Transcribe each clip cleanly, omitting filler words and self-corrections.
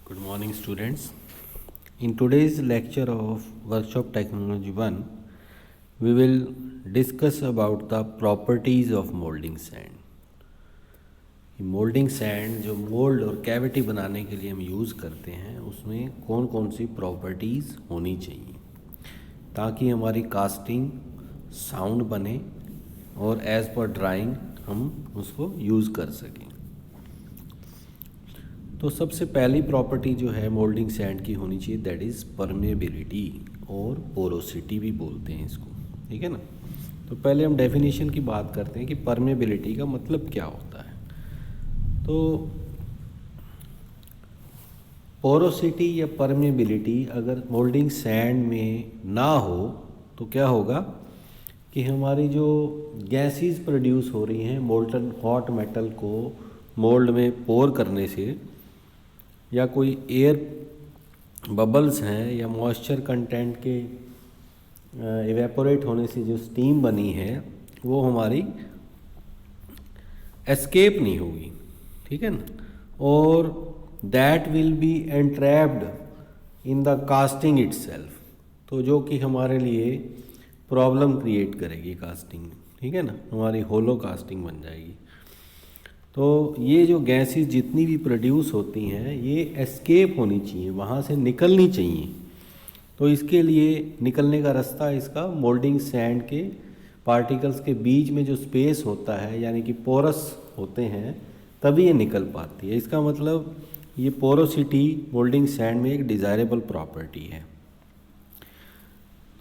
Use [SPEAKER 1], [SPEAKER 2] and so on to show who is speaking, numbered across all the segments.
[SPEAKER 1] Good morning, students. In today's lecture of Workshop Technology 1, we will discuss about the properties of molding sand. Moulding sand जो mould और cavity बनाने के लिए हम use करते हैं उसमें कौन कौन सी प्रॉपर्टीज़ होनी चाहिए ताकि हमारी कास्टिंग साउंड बने और एज़ पर ड्राइंग हम उसको यूज़ कर सकें। तो सबसे पहली प्रॉपर्टी जो है मोल्डिंग सैंड की होनी चाहिए दैट इज़ परमेबिलिटी और पोरोसिटी भी बोलते हैं इसको, ठीक है ना। तो पहले हम डेफिनेशन की बात करते हैं कि परमेबिलिटी का मतलब क्या होता है। तो पोरोसिटी या परमेबिलिटी अगर मोल्डिंग सैंड में ना हो तो क्या होगा कि हमारी जो गैसेस प्रोड्यूस हो रही हैं मोल्टन हॉट मेटल को मोल्ड में पोर करने से या कोई एयर बबल्स हैं या मॉइस्चर कंटेंट के इवेपोरेट होने से जो स्टीम बनी है वो हमारी एस्केप नहीं होगी, ठीक है ना, और that will be entrapped in the casting itself, तो जो कि हमारे लिए प्रॉब्लम क्रिएट करेगी कास्टिंग में, ठीक है ना, हमारी होलो कास्टिंग बन जाएगी। तो ये जो गैसेस जितनी भी प्रोड्यूस होती हैं ये एस्केप होनी चाहिए, वहाँ से निकलनी चाहिए। तो इसके लिए निकलने का रास्ता इसका मोल्डिंग सैंड के पार्टिकल्स के बीच में जो स्पेस होता है यानी कि पोरस होते हैं तभी ये निकल पाती है। इसका मतलब ये पोरोसिटी मोल्डिंग सैंड में एक डिज़ायरेबल प्रॉपर्टी है।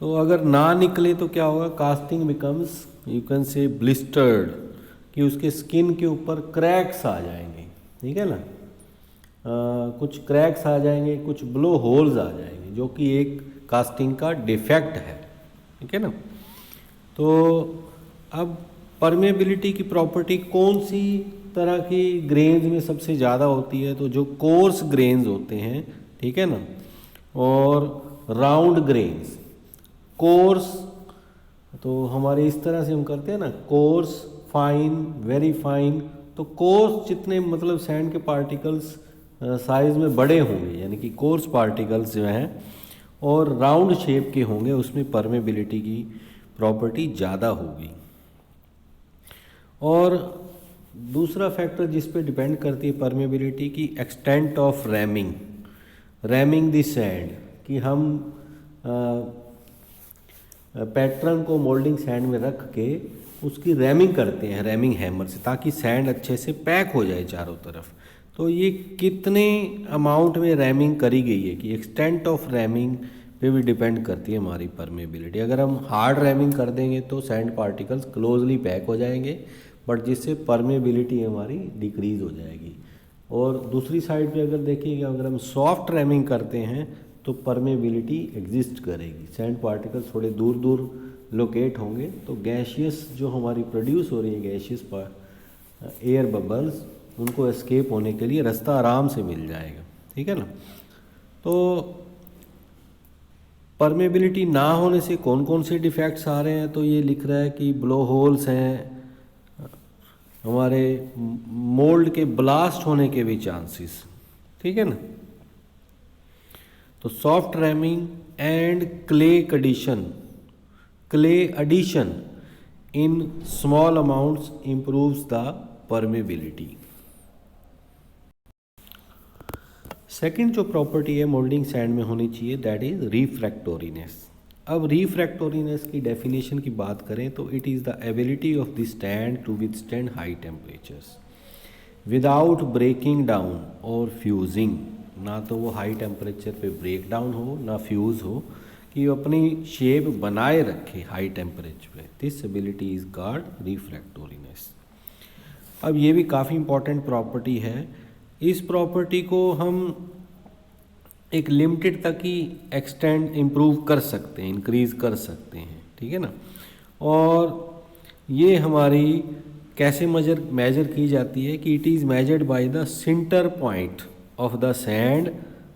[SPEAKER 1] तो अगर ना निकले तो क्या होगा, casting becomes you can say blistered, कि उसके स्किन के ऊपर क्रैक्स आ जाएंगे, ठीक है ना, कुछ क्रैक्स आ जाएंगे, कुछ ब्लो होल्स आ जाएंगे जो कि एक कास्टिंग का डिफेक्ट है, ठीक है ना। तो अब परमेबिलिटी की प्रॉपर्टी कौन सी तरह की ग्रेन्स में सबसे ज़्यादा होती है, तो जो कोर्स ग्रेन्स होते हैं, ठीक है ना, और राउंड ग्रेन्स। कोर्स तो हमारे इस तरह से हम करते हैं ना, कोर्स, फाइन, वेरी फाइन। तो कोर्स जितने मतलब सैंड के पार्टिकल्स साइज़ में बड़े होंगे यानी कि कोर्स पार्टिकल्स जो हैं और राउंड शेप के होंगे उसमें परमेबिलिटी की प्रॉपर्टी ज़्यादा होगी। और दूसरा फैक्टर जिस पे डिपेंड करती है परमेबिलिटी की, extent of rhyming the sand, कि हम पैटर्न को मोल्डिंग सैंड में रख के उसकी रैमिंग करते हैं रैमिंग हैमर से ताकि सैंड अच्छे से पैक हो जाए चारों तरफ। तो ये कितने अमाउंट में रैमिंग करी गई है कि एक्सटेंट ऑफ रैमिंग पे भी डिपेंड करती है हमारी परमेबिलिटी। अगर हम हार्ड रैमिंग कर देंगे तो सैंड पार्टिकल्स क्लोजली पैक हो जाएंगे, बट जिससे परमेबिलिटी हमारी डिक्रीज़ हो जाएगी। और दूसरी साइड पे अगर देखिएगा, अगर हम सॉफ्ट रैमिंग करते हैं तो परमेबिलिटी एग्जिस्ट करेगी, सैंड पार्टिकल्स थोड़े दूर दूर लोकेट होंगे तो गैशियस जो हमारी प्रोड्यूस हो रही है गैशियस एयर बबल्स, उनको एस्केप होने के लिए रास्ता आराम से मिल जाएगा, ठीक है ना। तो परमेबिलिटी ना होने से कौन कौन से डिफेक्ट्स आ रहे हैं, तो ये लिख रहा है कि ब्लो होल्स हैं, हमारे मोल्ड के ब्लास्ट होने के भी चांसेस, ठीक है ना। तो soft rhyming and clay addition in small amounts improves the permeability। Second जो प्रॉपर्टी है मोल्डिंग सैंड में होनी चाहिए दैट इज रिफ्रैक्टोरीनेस। अब रिफ्रैक्टोरीनेस की डेफिनेशन की बात करें तो it is the ability of the sand to withstand high temperatures without breaking down और फ्यूजिंग। ना तो वो हाई टेम्परेचर पे ब्रेक डाउन हो ना फ्यूज़ हो, कि वो अपनी शेप बनाए रखे हाई टेम्परेचर पे। This ability is called refractoriness. अब ये भी काफ़ी इंपॉर्टेंट प्रॉपर्टी है। इस प्रॉपर्टी को हम एक लिमिटेड तक ही एक्सटेंड इम्प्रूव कर सकते हैं, इंक्रीज़ कर सकते हैं, ठीक है ना। और ये हमारी कैसे मेजर की जाती है कि it is measured by the centre point of the sand,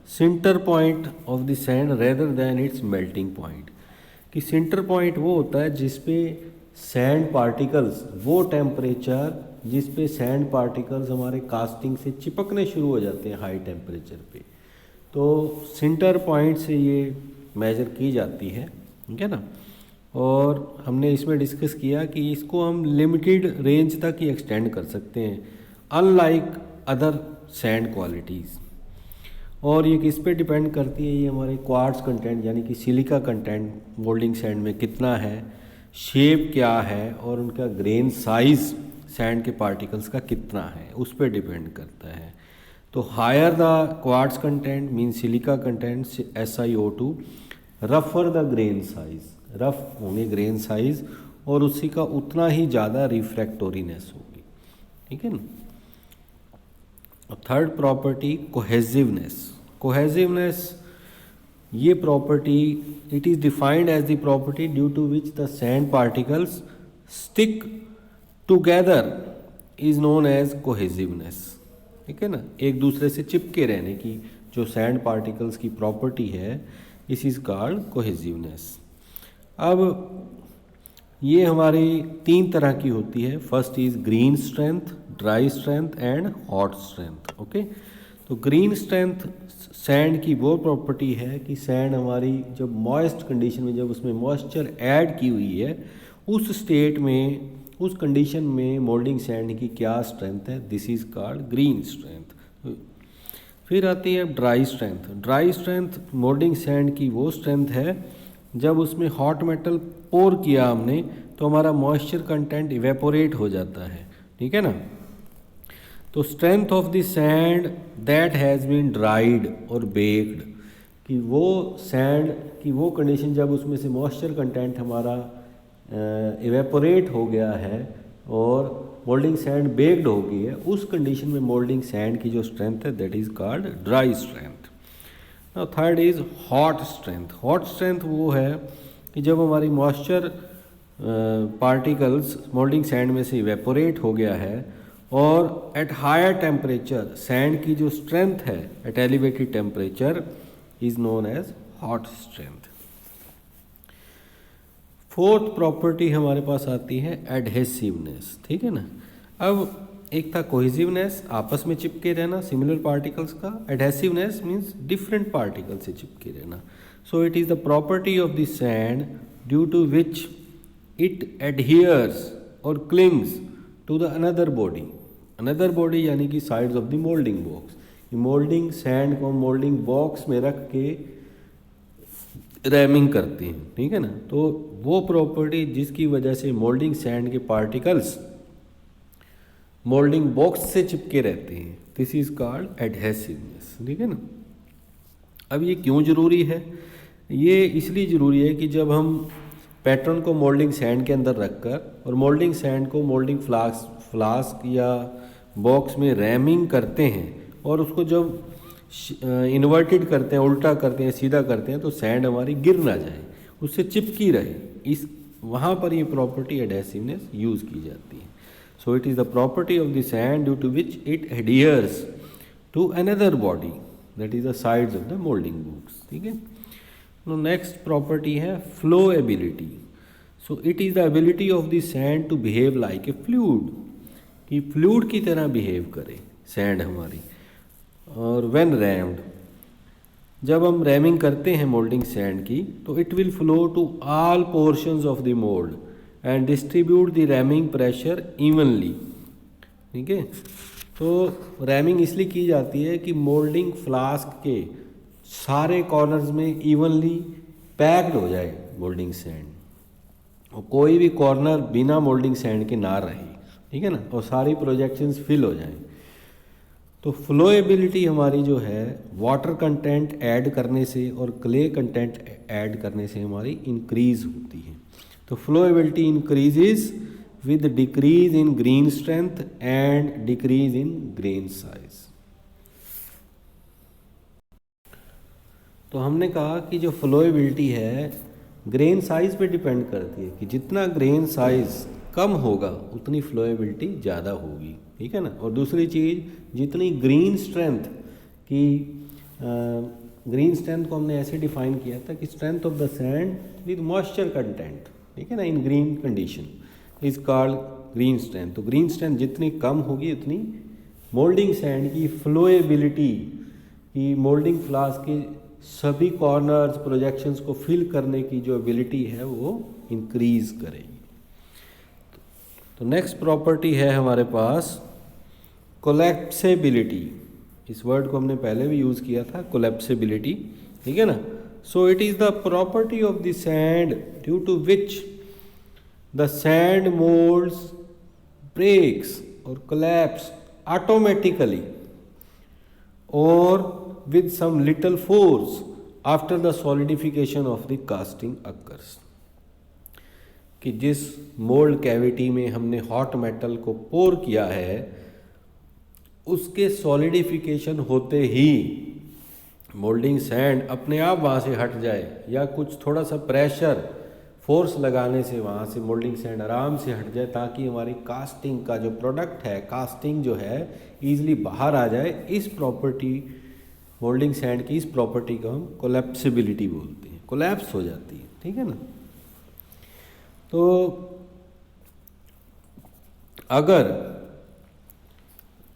[SPEAKER 1] centre point of the sand rather than it's melting point. कि सेंटर पॉइंट वो होता है जिस पे सैंड पार्टिकल्स, वो टेम्परेचर जिस पे सैंड पार्टिकल्स हमारे कास्टिंग से चिपकने शुरू हो जाते हैं हाई टेम्परेचर पे, तो सेंटर पॉइंट से ये मेजर की जाती है, ठीक है ना। और हमने इसमें डिस्कस किया कि इसको हम लिमिटेड रेंज तक ही एक्सटेंड कर सकते हैं, अनलाइक अदर सैंड क्वालिटीज़। और ये किस पे डिपेंड करती है, ये हमारे क्वार्ट्ज कंटेंट यानी कि सिलिका कंटेंट मोल्डिंग सैंड में कितना है, शेप क्या है, और उनका ग्रेन साइज सैंड के पार्टिकल्स का कितना है, उस पर डिपेंड करता है। तो higher the quartz content mean silica content SiO2, रफर द ग्रेन साइज, रफ होंगे ग्रेन साइज, और उसी का उतना ही ज़्यादा रिफ्रैक्टोरीनेस होगी, ठीक है ना। Third property cohesiveness. कोहेसिवनेस ये property it is defined as the property due to which the sand particles stick together is known as cohesiveness, ठीक है ना। एक दूसरे से चिपके रहने की जो सैंड पार्टिकल्स की प्रॉपर्टी है, दिस इज कॉल्ड कोहेसिवनेस। अब ये हमारी 3 तरह की होती है। First is green strength, dry strength and hot strength, okay. तो ग्रीन स्ट्रेंथ सैंड की वो प्रॉपर्टी है कि सैंड हमारी जब मॉइस्ट कंडीशन में, जब उसमें मॉइस्चर ऐड की हुई है, उस स्टेट में, उस कंडीशन में मोल्डिंग सैंड की क्या स्ट्रेंथ है, this is called green strength. फिर आती है dry strength. Dry strength moulding sand की वो स्ट्रेंथ है जब उसमें हॉट मेटल पोर किया हमने तो हमारा मॉइस्चर कंटेंट इवेपोरेट हो जाता है, ठीक है ना। तो strength of the sand that has been dried और बेक्ड, कि वो सैंड की वो कंडीशन जब उसमें से मॉइस्चर कंटेंट हमारा इवेपोरेट हो गया है और मोल्डिंग सैंड बेक्ड हो गई है, उस कंडीशन में मोल्डिंग सैंड की जो स्ट्रेंथ है that is called dry strength. Now third is hot strength. Hot strength वो है कि जब हमारी मॉइस्चर पार्टिकल्स मोल्डिंग सैंड में से इवेपोरेट हो गया है और एट हायर टेम्परेचर सैंड की जो स्ट्रेंथ है at elevated temperature is known as hot strength. Fourth property हमारे पास आती है एडहेसिवनेस, ठीक है ना। अब एक था कोहेसिवनेस, आपस में चिपके रहना सिमिलर पार्टिकल्स का। एडहेसिवनेस मीन्स डिफरेंट पार्टिकल से चिपके रहना। So it is the property of the sand due to which it adheres और clings to the another body. Another body यानी कि sides of the moulding box. Moulding sand को moulding box में रख के रैमिंग करते हैं, ठीक है ना। तो वो प्रॉपर्टी जिसकी वजह से मोल्डिंग सैंड के पार्टिकल्स मोल्डिंग बॉक्स से चिपके रहते हैं, दिस इज कॉल्ड एडहेसिवनेस, ठीक है ना। अब ये क्यों ज़रूरी है? ये इसलिए ज़रूरी है कि जब हम पैटर्न को मोल्डिंग सैंड के अंदर रखकर और मोल्डिंग सैंड को मोल्डिंग फ्लास्क या बॉक्स में रैमिंग करते हैं और उसको जब इन्वर्टेड करते हैं, उल्टा करते हैं, सीधा करते हैं, तो सैंड हमारी गिर ना जाए, उससे चिपकी रहे, इस वहाँ पर ये प्रॉपर्टी एडहेसिवनेस यूज़ की जाती है। So it is the property of the sand due to which it adheres to another body that is the sides of the moulding box, ठीक है। नेक्स्ट प्रॉपर्टी है flowability. So it is the ability of the sand to behave like a fluid, कि fluid की तरह behave करे sand हमारी। और when rumped, जब हम रैमिंग करते हैं मोल्डिंग सैंड की तो it will flow to all portions of the mould and distribute the ramming pressure evenly, ठीक है। तो रैमिंग इसलिए की जाती है कि मोल्डिंग फ्लास्क के सारे कॉर्नर्स में इवनली पैक्ड हो जाए मोल्डिंग सैंड, और कोई भी कॉर्नर बिना मोल्डिंग सैंड के ना रहे, ठीक है ना, और सारी प्रोजेक्शंस फिल हो जाएं। तो फ्लोएबिलिटी हमारी जो है वाटर कंटेंट ऐड करने से और क्ले कंटेंट ऐड करने से हमारी इंक्रीज होती है। तो flowability increases with decrease in grain strength and decrease in grain size. तो हमने कहा कि जो फ्लोएबिलिटी है ग्रेन साइज पे डिपेंड करती है, कि जितना ग्रेन साइज कम होगा उतनी फ्लोएबिलिटी ज़्यादा होगी, ठीक है ना। और दूसरी चीज़, जितनी ग्रीन स्ट्रेंथ की ग्रीन स्ट्रेंथ को हमने ऐसे डिफाइन किया था कि strength of the sand with moisture content, ठीक है ना, इन green condition is called green strength. तो ग्रीन स्ट्रेंथ जितनी कम होगी उतनी मोल्डिंग सैंड की फ्लोएबिलिटी कि मोल्डिंग फ्लास्क के सभी कॉर्नर्स प्रोजेक्शंस को फिल करने की जो एबिलिटी है वो इंक्रीज करेगी। तो नेक्स्ट प्रॉपर्टी है हमारे पास कोलैप्सिबिलिटी। इस वर्ड को हमने पहले भी यूज़ किया था, कोलैप्सिबिलिटी, ठीक है ना। So it is the property of the sand due to which the sand moulds breaks और कोलैप्स ऑटोमेटिकली और with some little force after the solidification of the casting occurs। कि जिस मोल्ड कैविटी में हमने हॉट मेटल को पोर किया है उसके सॉलिडिफिकेशन होते ही मोल्डिंग सैंड अपने आप वहाँ से हट जाए या कुछ थोड़ा सा प्रेशर फोर्स लगाने से वहाँ से मोल्डिंग सैंड आराम से हट जाए, ताकि हमारी कास्टिंग का जो प्रोडक्ट है, कास्टिंग जो है ईजिली बाहर आ जाए। इस प्रॉपर्टी, मोल्डिंग सैंड की इस प्रॉपर्टी को हम कोलैप्सिबिलिटी बोलते हैं, कोलैप्स हो जाती है, ठीक है ना। तो अगर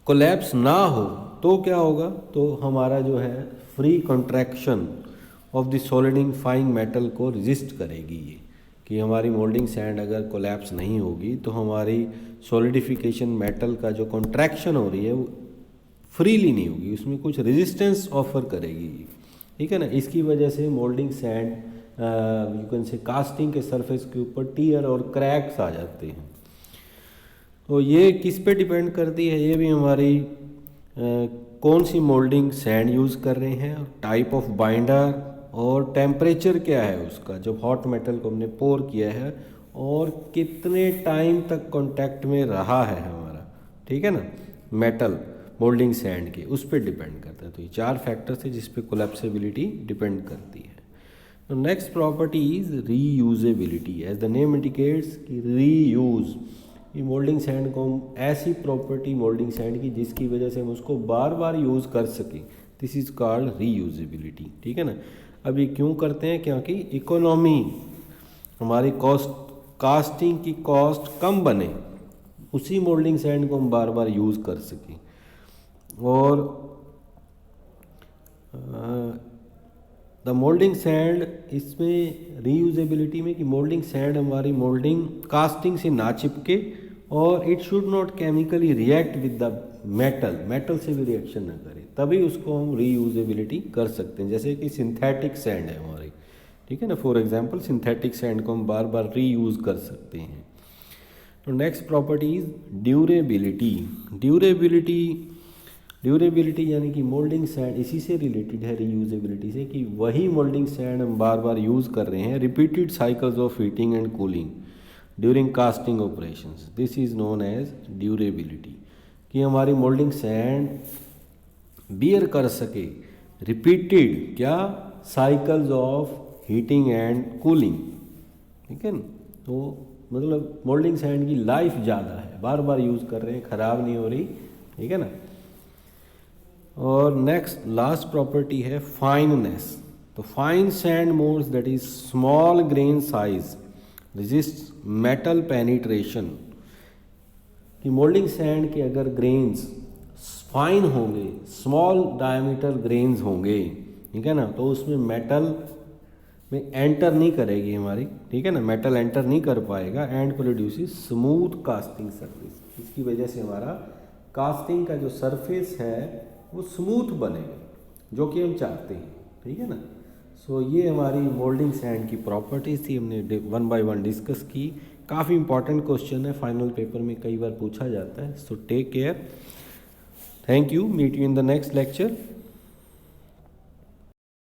[SPEAKER 1] कोलैप्स ना हो तो क्या होगा, तो हमारा जो है free contraction of the solidifying metal को रेजिस्ट करेगी ये, कि हमारी मोल्डिंग सैंड अगर कोलैप्स नहीं होगी तो हमारी सॉलिडिफिकेशन मेटल का जो कॉन्ट्रैक्शन हो रही है वो फ्रीली नहीं होगी, उसमें कुछ रेजिस्टेंस ऑफर करेगी, ठीक है ना। इसकी वजह से moulding sand you can say casting के सरफेस के ऊपर टीयर और क्रैक्स आ जाते हैं। तो ये किस पे डिपेंड करती है, ये भी हमारी कौन सी मोल्डिंग सैंड यूज़ कर रहे हैं, टाइप ऑफ बाइंडर और टेम्परेचर क्या है उसका, जब हॉट मेटल को हमने पोर किया है, और कितने टाइम तक कांटेक्ट में रहा है हमारा, ठीक है ना, मेटल मोल्डिंग सैंड के, उस पर डिपेंड करता है। तो ये 4 फैक्टर्स है जिस पे कोलैप्सिबिलिटी डिपेंड करती है। तो next property is reusability. As the name indicates कि रीयूज, ये मोल्डिंग सैंड को हम ऐसी प्रॉपर्टी मोल्डिंग सैंड की जिसकी वजह से हम उसको बार बार यूज़ कर सकें, दिस इज़ कॉल्ड रीयूजेबिलिटी, ठीक है ना। अब ये क्यों करते हैं, क्योंकि इकोनॉमी, हमारी कॉस्ट, कास्टिंग की कॉस्ट कम बने, उसी मोल्डिंग सैंड को हम बार बार यूज़ कर सकें। और द मोल्डिंग सैंड, इसमें रीयूजेबिलिटी में कि मोल्डिंग सैंड हमारी मोल्डिंग कास्टिंग से ना चिपके, और it should not chemically react with the metal, metal से भी रिएक्शन ना करे, तभी उसको हम रीयूजेबिलिटी कर सकते हैं। जैसे कि सिंथेटिक सैंड है हमारी, ठीक है ना, फॉर एग्जांपल सिंथेटिक सैंड को हम बार बार रीयूज़ कर सकते हैं। तो next property is durability. Durability यानी कि मोल्डिंग सैंड इसी से रिलेटेड है रीयूजेबिलिटी से, कि वही मोल्डिंग सैंड हम बार बार यूज़ कर रहे हैं, repeated cycles of heating and cooling during casting operations, this is known as durability. कि हमारी मोल्डिंग सैंड बियर कर सके रिपीटेड क्या cycles of heating and cooling, ठीक है ना। तो मतलब मोल्डिंग सैंड की लाइफ ज़्यादा है, बार बार यूज़ कर रहे हैं, ख़राब नहीं हो रही, ठीक है ना। और नेक्स्ट लास्ट प्रॉपर्टी है फाइननेस। तो fine sand moulds that is small grain size resist metal penetration, कि मोल्डिंग सैंड के अगर ग्रेन्स फाइन होंगे, स्मॉल डायमीटर ग्रेन्स होंगे, ठीक है ना, तो उसमें मेटल में एंटर नहीं करेगी हमारी, ठीक है ना, मेटल एंटर नहीं कर पाएगा and produces smooth casting surface. इसकी वजह से हमारा कास्टिंग का जो सरफेस है वो स्मूथ बनेगा, जो कि हम चाहते हैं, ठीक है ना। सो ये हमारी मोल्डिंग सैंड की प्रॉपर्टीज़ थी, हमने 1 बाय 1 डिस्कस की। काफ़ी इंपॉर्टेंट क्वेश्चन है, फाइनल पेपर में कई बार पूछा जाता है। So take care, thank you, meet you in the next lecture.